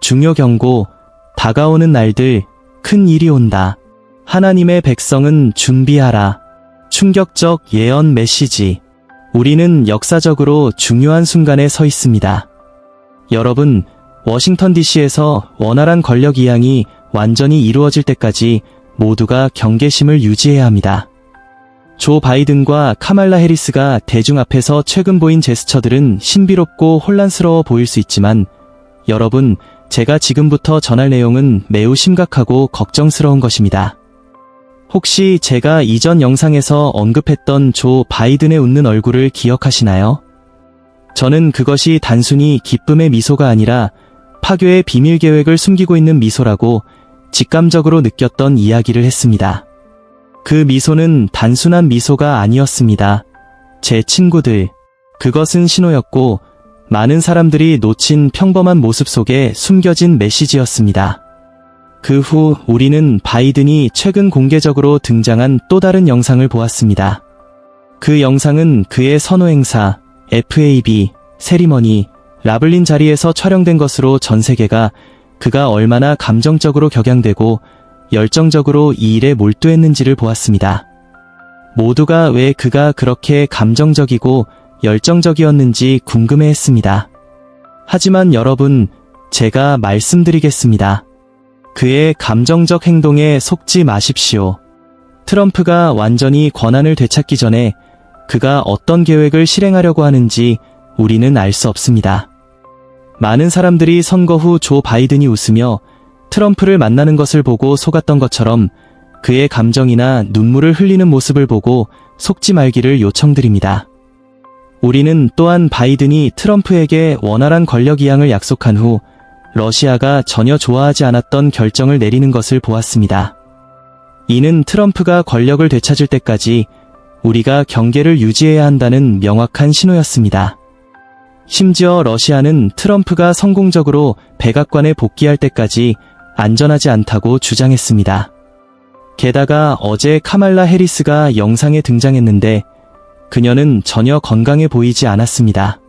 중요 경고, 다가오는 날들, 큰 일이 온다. 하나님의 백성은 준비하라. 충격적 예언 메시지. 우리는 역사적으로 중요한 순간에 서 있습니다. 여러분, 워싱턴 DC에서 원활한 권력 이양이 완전히 이루어질 때까지 모두가 경계심을 유지해야 합니다. 조 바이든과 카말라 해리스가 대중 앞에서 최근 보인 제스처들은 신비롭고 혼란스러워 보일 수 있지만 여러분, 제가 지금부터 전할 내용은 매우 심각하고 걱정스러운 것입니다. 혹시 제가 이전 영상에서 언급했던 조 바이든의 웃는 얼굴을 기억하시나요? 저는 그것이 단순히 기쁨의 미소가 아니라 파괴의 비밀 계획을 숨기고 있는 미소라고 직감적으로 느꼈던 이야기를 했습니다. 그 미소는 단순한 미소가 아니었습니다. 제 친구들, 그것은 신호였고 많은 사람들이 놓친 평범한 모습 속에 숨겨진 메시지였습니다. 그 후 우리는 바이든이 최근 공개적으로 등장한 또 다른 영상을 보았습니다. 그 영상은 그의 선호 행사, FAB, 세리머니, 라블린 자리에서 촬영된 것으로 전 세계가 그가 얼마나 감정적으로 격양되고 열정적으로 이 일에 몰두했는지를 보았습니다. 모두가 왜 그가 그렇게 감정적이고 열정적이었는지 궁금해했습니다. 하지만 여러분, 제가 말씀드리겠습니다. 그의 감정적 행동에 속지 마십시오. 트럼프가 완전히 권한을 되찾기 전에 그가 어떤 계획을 실행하려고 하는지 우리는 알 수 없습니다. 많은 사람들이 선거 후 조 바이든이 웃으며 트럼프를 만나는 것을 보고 속았던 것처럼 그의 감정이나 눈물을 흘리는 모습을 보고 속지 말기를 요청드립니다. 우리는 또한 바이든이 트럼프에게 원활한 권력 이양을 약속한 후 러시아가 전혀 좋아하지 않았던 결정을 내리는 것을 보았습니다. 이는 트럼프가 권력을 되찾을 때까지 우리가 경계를 유지해야 한다는 명확한 신호였습니다. 심지어 러시아는 트럼프가 성공적으로 백악관에 복귀할 때까지 안전하지 않다고 주장했습니다. 게다가 어제 카말라 해리스가 영상에 등장했는데 그녀는 전혀 건강해 보이지 않았습니다.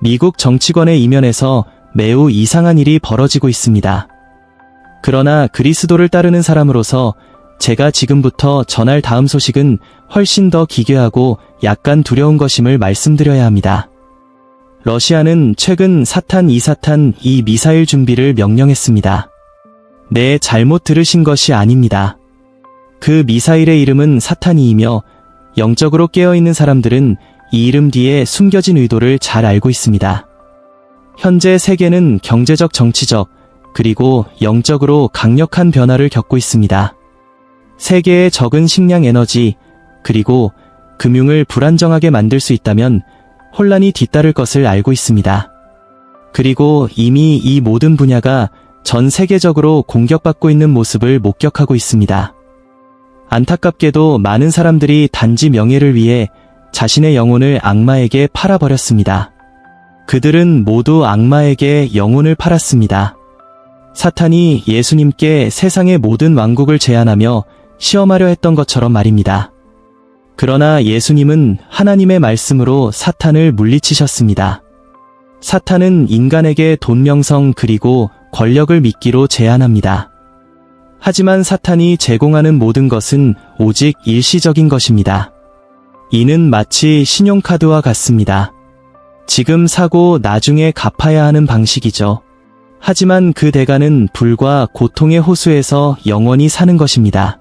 미국 정치권의 이면에서 매우 이상한 일이 벌어지고 있습니다. 그러나 그리스도를 따르는 사람으로서 제가 지금부터 전할 다음 소식은 훨씬 더 기괴하고 약간 두려운 것임을 말씀드려야 합니다. 러시아는 최근 사탄 2 미사일 준비를 명령했습니다. 네, 잘못 들으신 것이 아닙니다. 그 미사일의 이름은 사탄이이며 영적으로 깨어있는 사람들은 이 이름 뒤에 숨겨진 의도를 잘 알고 있습니다. 현재 세계는 경제적, 정치적, 그리고 영적으로 강력한 변화를 겪고 있습니다. 세계의 적은 식량 에너지, 그리고 금융을 불안정하게 만들 수 있다면 혼란이 뒤따를 것을 알고 있습니다. 그리고 이미 이 모든 분야가 전 세계적으로 공격받고 있는 모습을 목격하고 있습니다. 안타깝게도 많은 사람들이 단지 명예를 위해 자신의 영혼을 악마에게 팔아버렸습니다. 그들은 모두 악마에게 영혼을 팔았습니다. 사탄이 예수님께 세상의 모든 왕국을 제안하며 시험하려 했던 것처럼 말입니다. 그러나 예수님은 하나님의 말씀으로 사탄을 물리치셨습니다. 사탄은 인간에게 돈, 명성, 그리고 권력을 믿기로 제안합니다. 하지만 사탄이 제공하는 모든 것은 오직 일시적인 것입니다. 이는 마치 신용카드와 같습니다. 지금 사고 나중에 갚아야 하는 방식이죠. 하지만 그 대가는 불과 고통의 호수에서 영원히 사는 것입니다.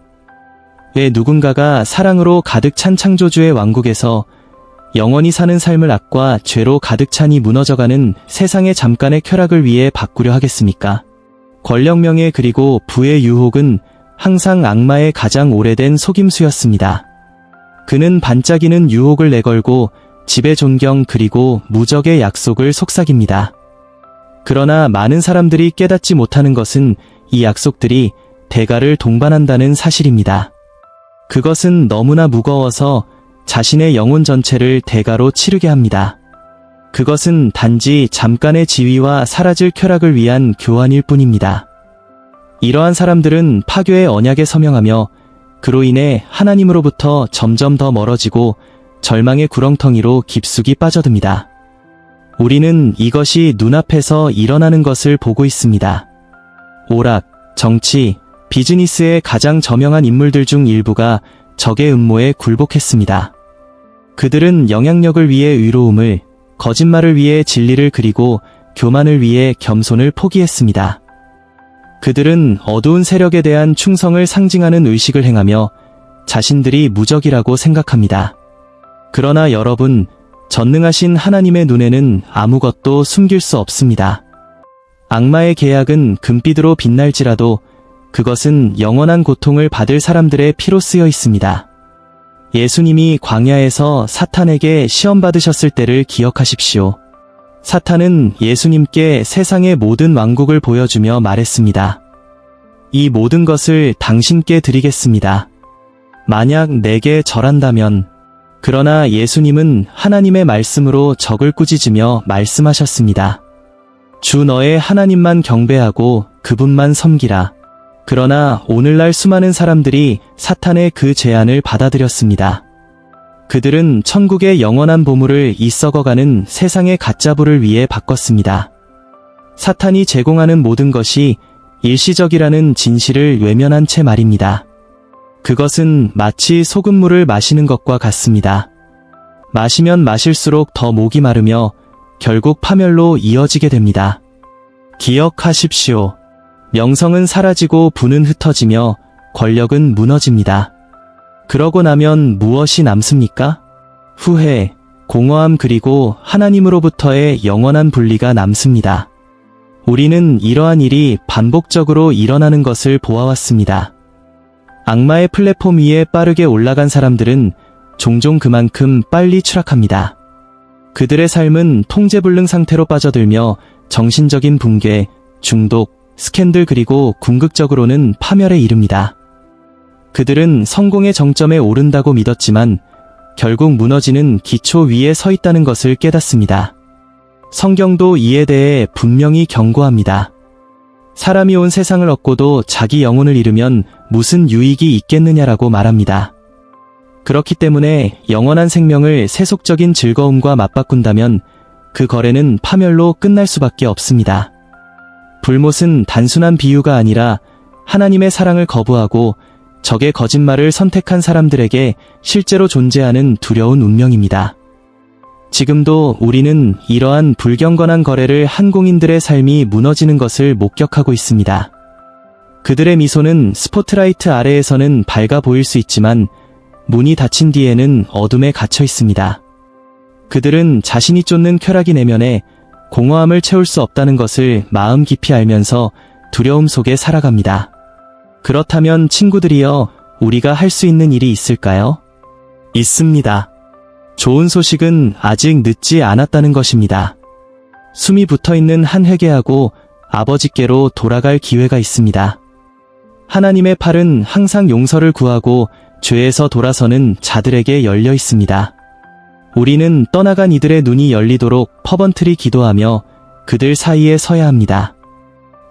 왜 누군가가 사랑으로 가득 찬 창조주의 왕국에서 영원히 사는 삶을 악과 죄로 가득 차니 무너져가는 세상의 잠깐의 쾌락을 위해 바꾸려 하겠습니까? 권력, 명예, 그리고 부의 유혹은 항상 악마의 가장 오래된 속임수였습니다. 그는 반짝이는 유혹을 내걸고 지배, 존경, 그리고 무적의 약속을 속삭입니다. 그러나 많은 사람들이 깨닫지 못하는 것은 이 약속들이 대가를 동반한다는 사실입니다. 그것은 너무나 무거워서 자신의 영혼 전체를 대가로 치르게 합니다. 그것은 단지 잠깐의 지위와 사라질 쾌락을 위한 교환일 뿐입니다. 이러한 사람들은 파괴의 언약에 서명하며 그로 인해 하나님으로부터 점점 더 멀어지고 절망의 구렁텅이로 깊숙이 빠져듭니다. 우리는 이것이 눈앞에서 일어나는 것을 보고 있습니다. 오락, 정치, 비즈니스의 가장 저명한 인물들 중 일부가 적의 음모에 굴복했습니다. 그들은 영향력을 위해 의로움을, 거짓말을 위해 진리를 그리고 교만을 위해 겸손을 포기했습니다. 그들은 어두운 세력에 대한 충성을 상징하는 의식을 행하며 자신들이 무적이라고 생각합니다. 그러나 여러분, 전능하신 하나님의 눈에는 아무것도 숨길 수 없습니다. 악마의 계약은 금빛으로 빛날지라도 그것은 영원한 고통을 받을 사람들의 피로 쓰여 있습니다. 예수님이 광야에서 사탄에게 시험받으셨을 때를 기억하십시오. 사탄은 예수님께 세상의 모든 왕국을 보여주며 말했습니다. 이 모든 것을 당신께 드리겠습니다. 만약 내게 절한다면. 그러나 예수님은 하나님의 말씀으로 적을 꾸짖으며 말씀하셨습니다. 주 너의 하나님만 경배하고 그분만 섬기라. 그러나 오늘날 수많은 사람들이 사탄의 그 제안을 받아들였습니다. 그들은 천국의 영원한 보물을 이 썩어가는 세상의 가짜부를 위해 바꿨습니다. 사탄이 제공하는 모든 것이 일시적이라는 진실을 외면한 채 말입니다. 그것은 마치 소금물을 마시는 것과 같습니다. 마시면 마실수록 더 목이 마르며 결국 파멸로 이어지게 됩니다. 기억하십시오. 명성은 사라지고 부는 흩어지며 권력은 무너집니다. 그러고 나면 무엇이 남습니까? 후회, 공허함 그리고 하나님으로부터의 영원한 분리가 남습니다. 우리는 이러한 일이 반복적으로 일어나는 것을 보아왔습니다. 악마의 플랫폼 위에 빠르게 올라간 사람들은 종종 그만큼 빨리 추락합니다. 그들의 삶은 통제불능 상태로 빠져들며 정신적인 붕괴, 중독, 스캔들 그리고 궁극적으로는 파멸에 이릅니다. 그들은 성공의 정점에 오른다고 믿었지만 결국 무너지는 기초 위에 서 있다는 것을 깨닫습니다. 성경도 이에 대해 분명히 경고합니다. 사람이 온 세상을 얻고도 자기 영혼을 잃으면 무슨 유익이 있겠느냐라고 말합니다. 그렇기 때문에 영원한 생명을 세속적인 즐거움과 맞바꾼다면 그 거래는 파멸로 끝날 수밖에 없습니다. 불못은 단순한 비유가 아니라 하나님의 사랑을 거부하고 적의 거짓말을 선택한 사람들에게 실제로 존재하는 두려운 운명입니다. 지금도 우리는 이러한 불경건한 거래를 한 공인들의 삶이 무너지는 것을 목격하고 있습니다. 그들의 미소는 스포트라이트 아래에서는 밝아 보일 수 있지만 문이 닫힌 뒤에는 어둠에 갇혀 있습니다. 그들은 자신이 쫓는 쾌락이 내면에 공허함을 채울 수 없다는 것을 마음 깊이 알면서 두려움 속에 살아갑니다. 그렇다면 친구들이여, 우리가 할 수 있는 일이 있을까요? 있습니다. 좋은 소식은 아직 늦지 않았다는 것입니다. 숨이 붙어있는 한 회개하고 아버지께로 돌아갈 기회가 있습니다. 하나님의 팔은 항상 용서를 구하고 죄에서 돌아서는 자들에게 열려 있습니다. 우리는 떠나간 이들의 눈이 열리도록 퍼번트리 기도하며 그들 사이에 서야 합니다.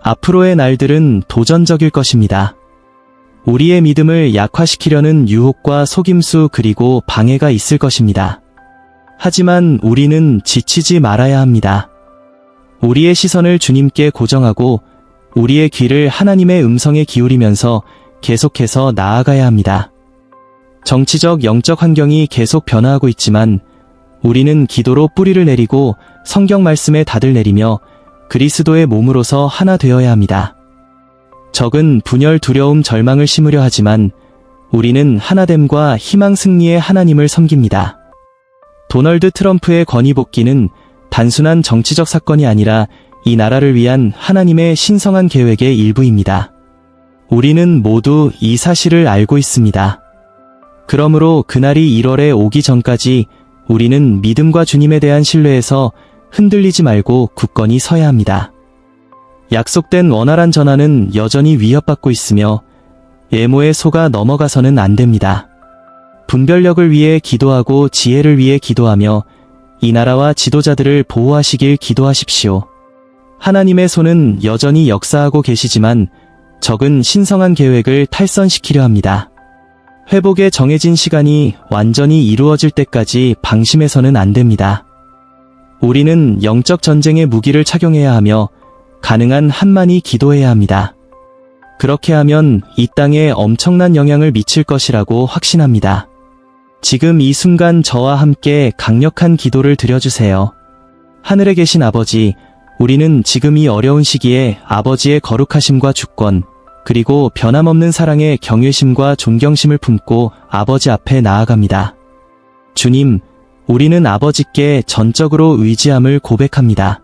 앞으로의 날들은 도전적일 것입니다. 우리의 믿음을 약화시키려는 유혹과 속임수 그리고 방해가 있을 것입니다. 하지만 우리는 지치지 말아야 합니다. 우리의 시선을 주님께 고정하고 우리의 귀를 하나님의 음성에 기울이면서 계속해서 나아가야 합니다. 정치적 영적 환경이 계속 변화하고 있지만 우리는 기도로 뿌리를 내리고 성경 말씀에 닷을 내리며 그리스도의 몸으로서 하나 되어야 합니다. 적은 분열, 두려움, 절망을 심으려 하지만 우리는 하나됨과 희망, 승리의 하나님을 섬깁니다. 도널드 트럼프의 권위 복귀는 단순한 정치적 사건이 아니라 이 나라를 위한 하나님의 신성한 계획의 일부입니다. 우리는 모두 이 사실을 알고 있습니다. 그러므로 그날이 1월에 오기 전까지 우리는 믿음과 주님에 대한 신뢰에서 흔들리지 말고 굳건히 서야 합니다. 약속된 원활한 전환은 여전히 위협받고 있으며 예모의 소가 넘어가서는 안 됩니다. 분별력을 위해 기도하고 지혜를 위해 기도하며 이 나라와 지도자들을 보호하시길 기도하십시오. 하나님의 손은 여전히 역사하고 계시지만 적은 신성한 계획을 탈선시키려 합니다. 회복의 정해진 시간이 완전히 이루어질 때까지 방심해서는 안 됩니다. 우리는 영적 전쟁의 무기를 착용해야 하며 가능한 한만히 기도해야 합니다. 그렇게 하면 이 땅에 엄청난 영향을 미칠 것이라고 확신합니다. 지금 이 순간 저와 함께 강력한 기도를 드려주세요. 하늘에 계신 아버지, 우리는 지금 이 어려운 시기에 아버지의 거룩하심과 주권, 그리고 변함없는 사랑의 경외심과 존경심을 품고 아버지 앞에 나아갑니다. 주님, 우리는 아버지께 전적으로 의지함을 고백합니다.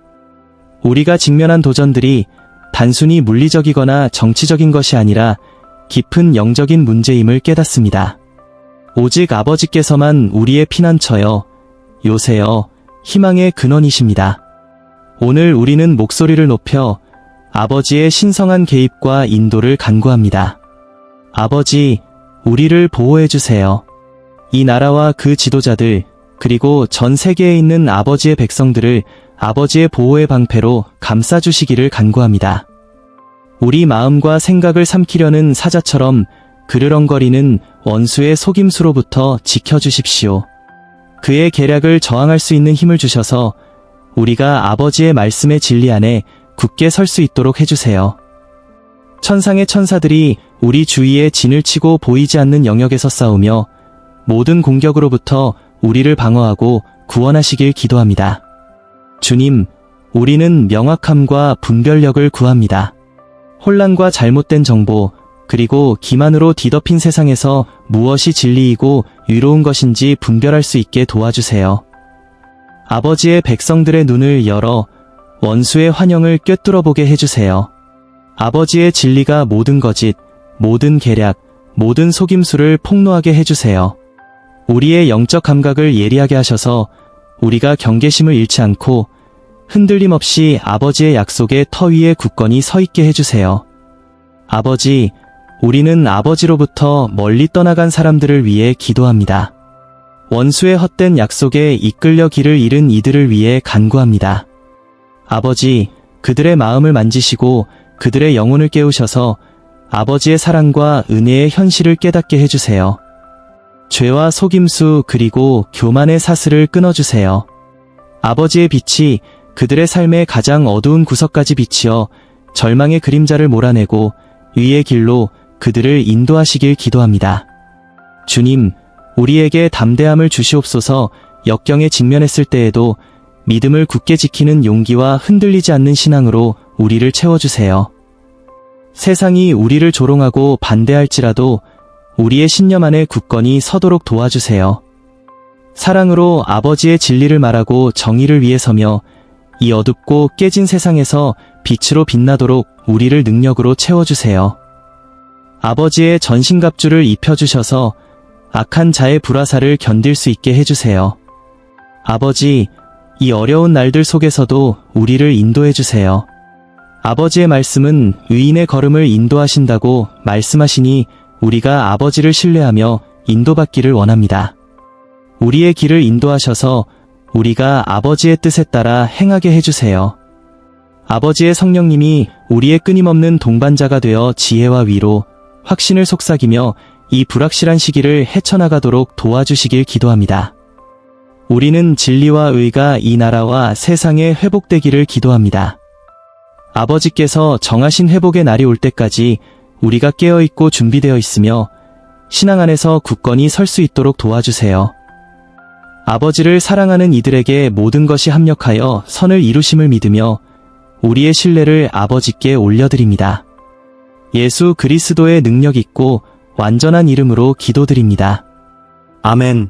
우리가 직면한 도전들이 단순히 물리적이거나 정치적인 것이 아니라 깊은 영적인 문제임을 깨닫습니다. 오직 아버지께서만 우리의 피난처여, 요새여, 희망의 근원이십니다. 오늘 우리는 목소리를 높여 아버지의 신성한 개입과 인도를 간구합니다. 아버지, 우리를 보호해 주세요. 이 나라와 그 지도자들, 그리고 전 세계에 있는 아버지의 백성들을 아버지의 보호의 방패로 감싸주시기를 간구합니다. 우리 마음과 생각을 삼키려는 사자처럼 그르렁거리는 원수의 속임수로부터 지켜주십시오. 그의 계략을 저항할 수 있는 힘을 주셔서 우리가 아버지의 말씀의 진리 안에 굳게 설 수 있도록 해주세요. 천상의 천사들이 우리 주위에 진을 치고 보이지 않는 영역에서 싸우며 모든 공격으로부터 우리를 방어하고 구원하시길 기도합니다. 주님, 우리는 명확함과 분별력을 구합니다. 혼란과 잘못된 정보, 그리고 기만으로 뒤덮인 세상에서 무엇이 진리이고 유로운 것인지 분별할 수 있게 도와주세요. 아버지의 백성들의 눈을 열어 원수의 환영을 꿰뚫어 보게 해주세요. 아버지의 진리가 모든 거짓, 모든 계략, 모든 속임수를 폭로하게 해주세요. 우리의 영적 감각을 예리하게 하셔서 우리가 경계심을 잃지 않고 흔들림 없이 아버지의 약속의 터 위에 굳건히 서 있게 해주세요. 아버지, 우리는 아버지로부터 멀리 떠나간 사람들을 위해 기도합니다. 원수의 헛된 약속에 이끌려 길을 잃은 이들을 위해 간구합니다. 아버지, 그들의 마음을 만지시고 그들의 영혼을 깨우셔서 아버지의 사랑과 은혜의 현실을 깨닫게 해주세요. 죄와 속임수 그리고 교만의 사슬을 끊어주세요. 아버지의 빛이 그들의 삶의 가장 어두운 구석까지 비치어 절망의 그림자를 몰아내고 위의 길로 그들을 인도하시길 기도합니다. 주님, 우리에게 담대함을 주시옵소서. 역경에 직면했을 때에도 믿음을 굳게 지키는 용기와 흔들리지 않는 신앙으로 우리를 채워주세요. 세상이 우리를 조롱하고 반대할지라도 우리의 신념 안에 굳건히 서도록 도와주세요. 사랑으로 아버지의 진리를 말하고 정의를 위해 서며 이 어둡고 깨진 세상에서 빛으로 빛나도록 우리를 능력으로 채워주세요. 아버지의 전신갑주를 입혀주셔서 악한 자의 불화살을 견딜 수 있게 해주세요. 아버지, 이 어려운 날들 속에서도 우리를 인도해주세요. 아버지의 말씀은 의인의 걸음을 인도하신다고 말씀하시니 우리가 아버지를 신뢰하며 인도받기를 원합니다. 우리의 길을 인도하셔서 우리가 아버지의 뜻에 따라 행하게 해주세요. 아버지의 성령님이 우리의 끊임없는 동반자가 되어 지혜와 위로, 확신을 속삭이며 이 불확실한 시기를 헤쳐나가도록 도와주시길 기도합니다. 우리는 진리와 의가 이 나라와 세상에 회복되기를 기도합니다. 아버지께서 정하신 회복의 날이 올 때까지 우리가 깨어있고 준비되어 있으며 신앙 안에서 굳건히 설 수 있도록 도와주세요. 아버지를 사랑하는 이들에게 모든 것이 합력하여 선을 이루심을 믿으며 우리의 신뢰를 아버지께 올려드립니다. 예수 그리스도의 능력 있고 완전한 이름으로 기도드립니다. 아멘.